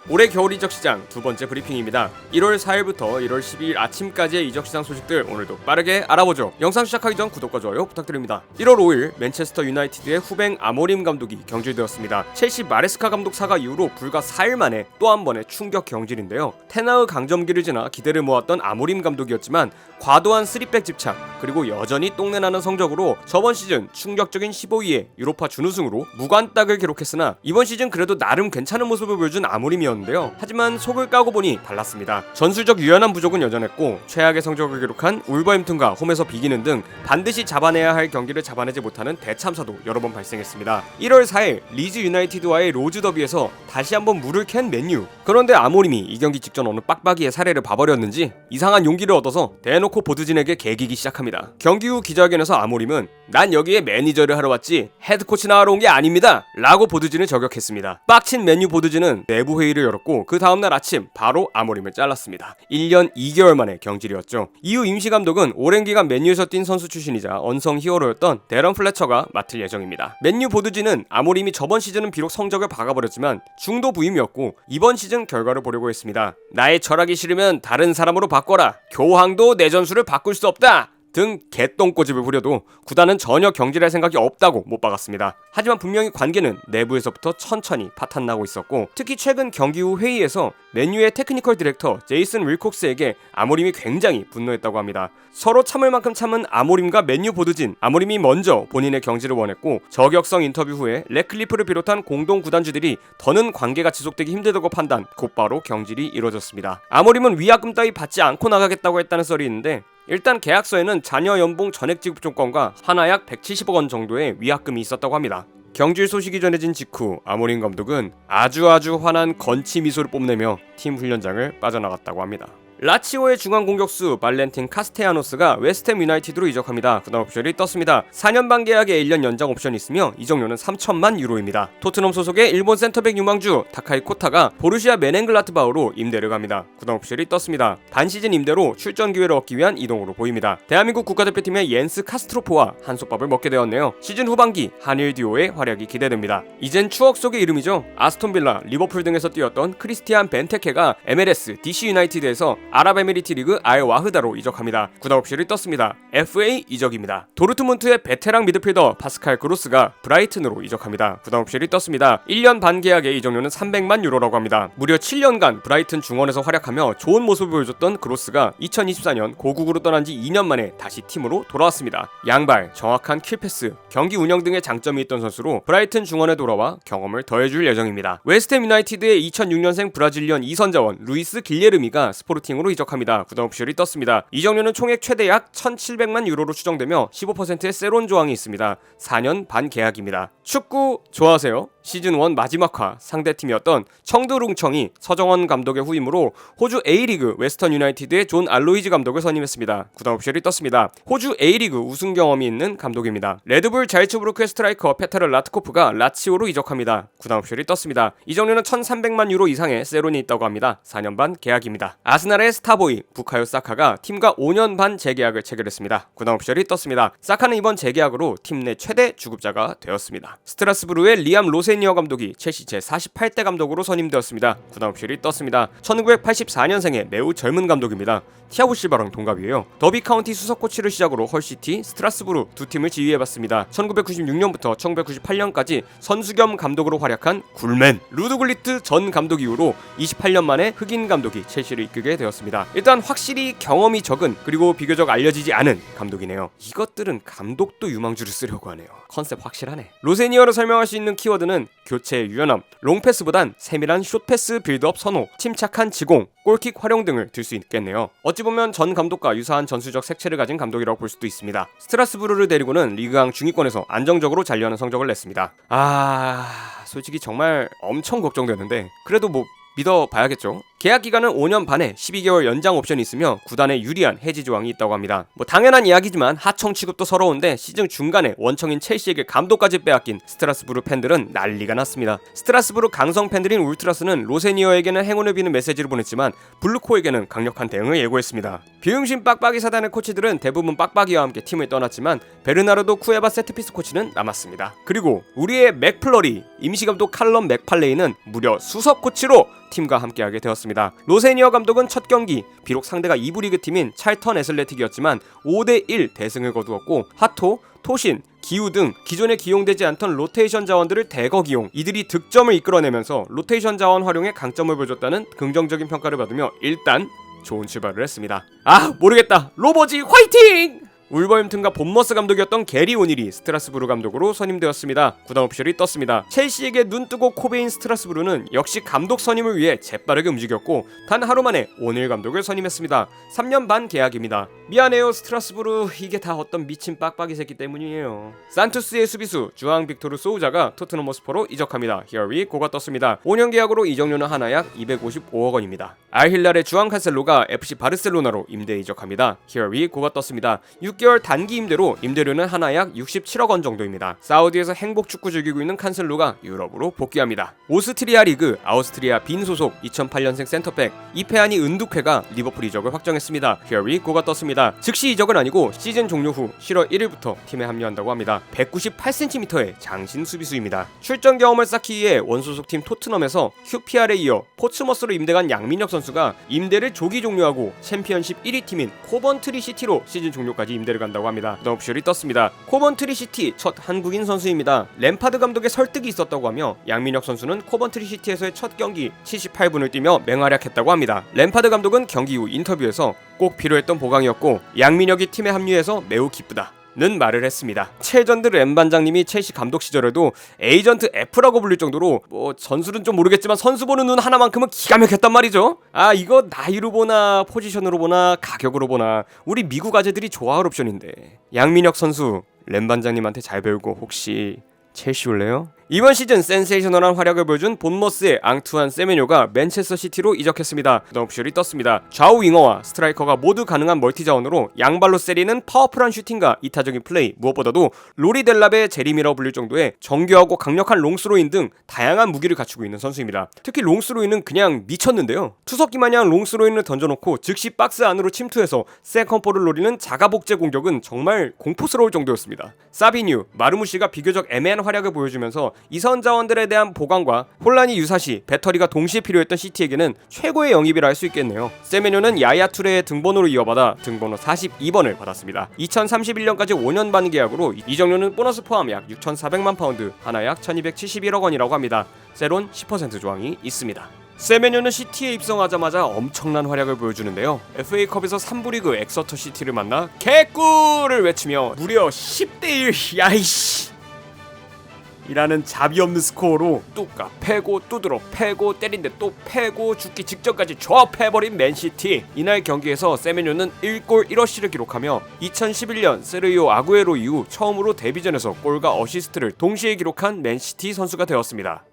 올해 겨울 이적 시장 두 번째 브리핑입니다. 1월 4일부터 1월 12일 아침까지의 이적 시장 소식들 오늘도 빠르게 알아보죠. 영상 시작하기 전 구독과 좋아요 부탁드립니다. 1월 5일 맨체스터 유나이티드의 후뱅 아모림 감독이 경질되었습니다. 첼시 마레스카 감독 사과 이후로 불과 4일 만에 또 한 번의 충격 경질인데요. 테나의 강점기를 지나 기대를 모았던 아모림 감독이었지만 과도한 3백 집착 그리고 여전히 똥내나는 성적으로 저번 시즌 충격적인 15위에 유로파 준우승으로 무관딱을 기록했으나 이번 시즌 그래도 나름 괜찮은 모습을 보여준 아모림이었는데요. 하지만 속을 까고 보니 달랐습니다. 전술적 유연한 부족은 여전했고 최악의 성적을 기록한 울버햄튼과 홈에서 비기는 등 반드시 잡아내야 할 경기를 잡아내지 못하는 대참사도 여러 번 발생했습니다. 1월 4일 리즈 유나이티드와의 로즈 더비에서 다시 한번 물을 캔 맨유. 그런데 아모림이 이 경기 직전 어느 빡빡이의 사례를 봐버렸는지 이상한 용기를 얻어서 대놓고 보드진에게 개기기 시작합니다. 경기 후 기자회견에서 아모림은 난 여기에 매니저를 하러 왔지 헤드코치나 하러 온 게 아닙니다 라고 보드진을 저격했습니다. 빡친 맨유 보드진은 내부 회의를 열었고 그 다음날 아침 바로 아모림을 잘랐습니다. 1년 2개월 만에 경질이었죠. 이후 임시감독은 오랜 기간 맨유에서 뛴 선수 출신이자 언성 히어로였던 데런 플래처가 맡을 예정입니다. 맨유 보드진은 아모림이 저번 시즌은 비록 성적을 박아버렸지만 중도 부임이었고 이번 시즌 결과를 보려고 했습니다. 나의 철학이 싫으면 다른 사람으로 바꿔라. 교황도 내 전술을 바꿀 수 없다. 등 개똥꼬집을 부려도 구단은 전혀 경질할 생각이 없다고 못 박았습니다. 하지만 분명히 관계는 내부에서부터 천천히 파탄나고 있었고 특히 최근 경기 후 회의에서 맨유의 테크니컬 디렉터 제이슨 윌콕스에게 아모림이 굉장히 분노했다고 합니다. 서로 참을 만큼 참은 아모림과 맨유 보드진, 아모림이 먼저 본인의 경질을 원했고 저격성 인터뷰 후에 레클리프를 비롯한 공동 구단주들이 더는 관계가 지속되기 힘들다고 판단, 곧바로 경질이 이루어졌습니다. 아모림은 위약금 따위 받지 않고 나가겠다고 했다는 썰이 있는데 일단 계약서에는 자녀 연봉 전액 지급 조건과 하나 약 170억 원 정도의 위약금이 있었다고 합니다. 경질 소식이 전해진 직후 아모림 감독은 아주 화난 건치 미소를 뽐내며 팀 훈련장을 빠져나갔다고 합니다. 라치오의 중앙 공격수 발렌틴 카스테야노스가 웨스트햄 유나이티드로 이적합니다. 구단 옵션이 떴습니다. 4년 반 계약에 1년 연장 옵션이 있으며 이적료는 3천만 유로입니다. 토트넘 소속의 일본 센터백 유망주 타카이 코타가 보르시아 메넨글라트바흐로 임대를 갑니다. 구단 옵션이 떴습니다. 반시즌 임대로 출전 기회를 얻기 위한 이동으로 보입니다. 대한민국 국가대표팀의 옌스 카스트로프와 한솥밥을 먹게 되었네요. 시즌 후반기 한일 듀오의 활약이 기대됩니다. 이젠 추억 속의 이름이죠. 아스톤빌라, 리버풀 등에서 뛰었던 크리스티안 벤테케가 MLS, DC 유나이티드에서 아랍에미리트 리그 알 와흐다로 이적합니다. 구단 옵션이 떴습니다. FA 이적입니다. 도르트문트의 베테랑 미드필더 파스칼 그로스가 브라이튼으로 이적합니다. 구단 옵션이 떴습니다. 1년 반 계약에 이적료는 300만 유로라고 합니다. 무려 7년간 브라이튼 중원에서 활약하며 좋은 모습을 보여줬던 그로스가 2024년 고국으로 떠난 지 2년 만에 다시 팀으로 돌아왔습니다. 양발, 정확한 킬패스, 경기 운영 등의 장점이 있던 선수로 브라이튼 중원에 돌아와 경험을 더해줄 예정입니다. 웨스트햄 유나이티드의 2006년생 브라질리언 2선자원 루이스 길레르미가 스포르팅으로 이적합니다. 구단 옵션이 떴습니다. 이적료는 총액 최대 약 1,700만 유로로 추정되며 15%의 세론 조항이 있습니다. 4년 반 계약입니다. 축구 좋아하세요? 시즌1 마지막화 상대팀이었던 청두룽청이 서정원 감독의 후임으로 호주 A리그 웨스턴 유나이티드의 존 알로이즈 감독을 선임했습니다. 구단 옵션이 떴습니다. 호주 A리그 우승 경험이 있는 감독입니다. 레드불 잘츠부르크의 스트라이커 페테르 라트코프가 라치오로 이적합니다. 구단 옵션이 떴습니다. 이적료는 1,300만 유로 이상의 세론이 있다고 합니다. 4년 반 계약입니다. 아스날의 스타보이 부카요 사카가 팀과 5년 반 재계약을 체결했습니다. 구단 옵션이 떴습니다. 사카는 이번 재계약으로 팀 내 최대 주급자가 되었습니다. 스트라스부르의 리암 로세니어 감독이 첼시 제48대 감독으로 선임되었습니다. 구단 옵션이 떴습니다. 1984년생의 매우 젊은 감독입니다. 티아고 실바랑 동갑이에요. 더비 카운티 수석 코치를 시작으로 헐시티, 스트라스부르 두 팀을 지휘해봤습니다. 1996년부터 1998년까지 선수 겸 감독으로 활약한 굴맨 루드굴리트 전 감독 이후로 28년 만에 흑인 감독이 첼시를 이끌게 되었습니다. 일단 확실히 경험이 적은 그리고 비교적 알려지지 않은 감독이네요. 이것들은 감독도 유망주를 쓰려고 하네요. 컨셉 확실하네. 로세니어로 설명할 수 있는 키워드는 교체의 유연함, 롱패스보단 세밀한 숏패스 빌드업 선호, 침착한 지공, 골킥 활용 등을 들 수 있겠네요. 어찌 보면 전 감독과 유사한 전술적 색채를 가진 감독이라고 볼 수도 있습니다. 스트라스부르를 데리고는 리그왕 중위권에서 안정적으로 잔류하는 성적을 냈습니다. 솔직히 정말 엄청 걱정되는데 그래도 믿어봐야겠죠. 계약 기간은 5년 반에 12개월 연장 옵션이 있으며 구단에 유리한 해지 조항이 있다고 합니다. 뭐 당연한 이야기지만 하청 취급도 서러운데 시즌 중간에 원청인 첼시에게 감독까지 빼앗긴 스트라스부르 팬들은 난리가 났습니다. 스트라스부르 강성 팬들인 울트라스는 로세니어에게는 행운을 비는 메시지를 보냈지만 블루코에게는 강력한 대응을 예고했습니다. 비응신 빡빡이 사단의 코치들은 대부분 빡빡이와 함께 팀을 떠났지만 베르나르도 쿠에바 세트피스 코치는 남았습니다. 그리고 우리의 맥플러리 임시감독 칼럼 맥팔레이는 무려 수석 코치로 팀과 함께하게 되었습니다. 로세니어 감독은 첫 경기 비록 상대가 2부 리그 팀인 찰턴 애슬레틱이었지만 5대1 대승을 거두었고 하토, 토신, 기우 등 기존에 기용되지 않던 로테이션 자원들을 대거 기용, 이들이 득점을 이끌어내면서 로테이션 자원 활용에 강점을 보여줬다는 긍정적인 평가를 받으며 일단 좋은 출발을 했습니다. 아 모르겠다, 로버지 화이팅! 울버햄튼과 본머스 감독이었던 게리 오닐이 스트라스부르 감독으로 선임되었습니다. 구단 오피셜이 떴습니다. 첼시에게 눈뜨고 코베인 스트라스부르는 역시 감독 선임을 위해 재빠르게 움직였고 단 하루 만에 오닐 감독을 선임했습니다. 3년 반 계약입니다. 미안해요 스트라스부르, 이게 다 어떤 미친 빡빡이 새끼 때문이에요. 산투스의 수비수 주앙 빅토르 소우자가 토트넘 호스퍼로 이적합니다. 히어위 고가 떴습니다. 5년 계약으로 이적료는 하나 약 255억 원입니다. 알힐랄의 주앙 칸셀로가 FC 바르셀로나로 임대 이적합니다. 히어위 고가 떴습니다. 6개월 단기 임대로 임대료는 하나 약 67억 원 정도입니다. 사우디에서 행복 축구 즐기고 있는 칸셀로가 유럽으로 복귀합니다. 오스트리아 리그 아우스트리아 빈 소속 2008년생 센터백 이페아니 은두쾌가 리버풀 이적을 확정했습니다. 히어위 고가 떴습니다. 즉시 이적은 아니고 시즌 종료 후 7월 1일부터 팀에 합류한다고 합니다. 198cm의 장신 수비수입니다. 출전 경험을 쌓기 위해 원소속 팀 토트넘에서 QPR에 이어 포츠머스로 임대간 양민혁 선수가 임대를 조기 종료하고 챔피언십 1위 팀인 코번트리 시티로 시즌 종료까지 임대를 간다고 합니다. 옵션이 떴습니다. 코번트리 시티 첫 한국인 선수입니다. 램파드 감독의 설득이 있었다고 하며 양민혁 선수는 코번트리 시티에서의 첫 경기 78분을 뛰며 맹활약했다고 합니다. 램파드 감독은 경기 후 인터뷰에서 꼭 필요했던 보강이었고 양민혁이 팀에 합류해서 매우 기쁘다 는 말을 했습니다. 최전드 램 반장님이 첼시 감독 시절에도 에이전트 F라고 불릴 정도로 뭐 전술은 좀 모르겠지만 선수 보는 눈 하나만큼은 기가 막혔단 말이죠. 아 이거 나이로 보나 포지션으로 보나 가격으로 보나 우리 미국 아재들이 좋아할 옵션인데 양민혁 선수 램 반장님한테 잘 배우고 혹시 첼시 올래요? 이번 시즌 센세이셔널한 활약을 보여준 본머스의 앙투안 세메뇨가 맨체스터 시티로 이적했습니다. 옵션이 떴습니다. 좌우 윙어와 스트라이커가 모두 가능한 멀티 자원으로 양발로 세리는 파워풀한 슈팅과 이타적인 플레이, 무엇보다도 로리 델랍의 제리미라고 불릴 정도의 정교하고 강력한 롱스로인 등 다양한 무기를 갖추고 있는 선수입니다. 특히 롱스로인은 그냥 미쳤는데요. 투석기 마냥 롱스로인을 던져놓고 즉시 박스 안으로 침투해서 세컨볼을 노리는 자가복제 공격은 정말 공포스러울 정도였습니다. 사비뉴, 마르무시가 비교적 애매한 활약을 보여주면서 이선 자원들에 대한 보강과 혼란이 유사시 배터리가 동시에 필요했던 시티에게는 최고의 영입이라 할 수 있겠네요. 세메뇨는 야야 투레의 등번호로 이어받아 등번호 42번을 받았습니다. 2031년까지 5년 반 계약으로 이적료는 보너스 포함 약 6,400만 파운드, 하나 약 1,271억 원이라고 합니다. 세론 10% 조항이 있습니다. 세메뇨는 시티에 입성하자마자 엄청난 활약을 보여주는데요. FA컵에서 3부 리그 엑서터 시티를 만나 개꿀을 외치며 무려 10대1 야이씨 이라는 자비 없는 스코어로 뚜까 패고 두드러 패고 때린데 또 패고 죽기 직전까지 조합해버린 맨시티. 이날 경기에서 세메뇨는 1골 1어시를 기록하며 2011년 세르히오 아구에로 이후 처음으로 데뷔전에서 골과 어시스트를 동시에 기록한 맨시티 선수가 되었습니다.